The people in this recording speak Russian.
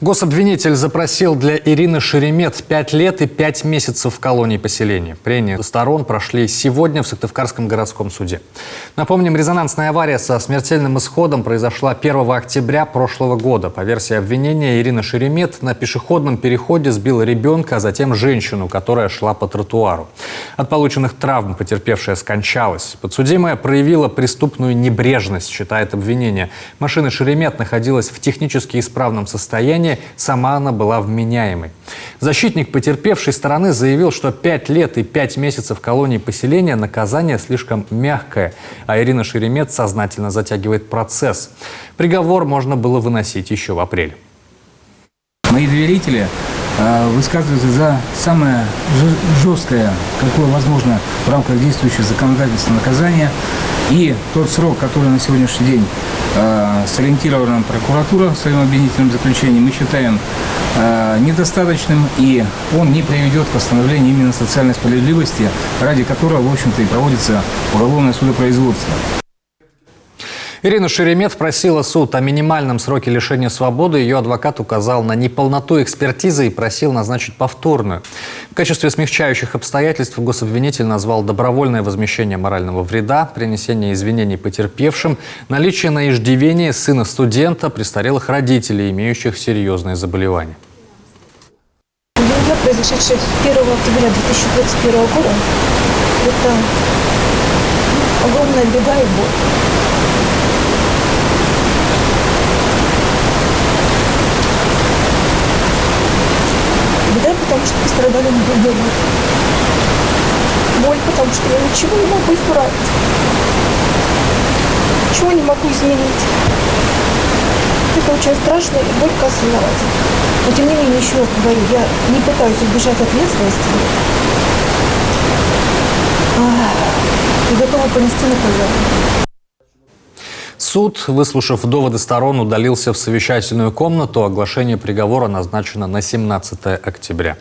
Гособвинитель запросил для Ирины Шеремет 5 лет и 5 месяцев в колонии поселения. Прения сторон прошли сегодня в Сыктывкарском городском суде. Напомним, резонансная авария со смертельным исходом произошла 1 октября прошлого года. По версии обвинения, Ирина Шеремет на пешеходном переходе сбила ребенка, а затем женщину, которая шла по тротуару. От полученных травм потерпевшая скончалась. Подсудимая проявила преступную небрежность, считает обвинение. Машина Шеремет находилась в технически исправном состоянии. Сама она была вменяемой. Защитник потерпевшей стороны заявил, что 5 лет и 5 месяцев в колонии поселения наказание слишком мягкое, а Ирина Шеремет сознательно затягивает процесс. Приговор можно было выносить еще в апреле. Мои доверители высказываются за самое жесткое, какое возможно в рамках действующего законодательства наказания. И тот срок, который на сегодняшний день сориентирована прокуратура в своем обвинительном заключении, мы считаем недостаточным, и он не приведет к восстановлению именно социальной справедливости, ради которого, в общем-то, и проводится уголовное судопроизводство. Ирина Шеремет просила суд о минимальном сроке лишения свободы. Ее адвокат указал на неполноту экспертизы и просил назначить повторную. В качестве смягчающих обстоятельств гособвинитель назвал добровольное возмещение морального вреда, принесение извинений потерпевшим, наличие на иждивении сына студента, престарелых родителей, имеющих серьезные заболевания. Произошедшее 1 октября 2021 года, это огромная беда и боль. Беда, потому что пострадали мои дома. Боль, потому что я ничего не могу исправить. Ничего не могу изменить. Это очень страшно и горько осознавать. Но тем не менее, еще раз говорю, я не пытаюсь избежать ответственности. И готова понести наказание. Суд, выслушав доводы сторон, удалился в совещательную комнату. Оглашение приговора назначено на 17 октября.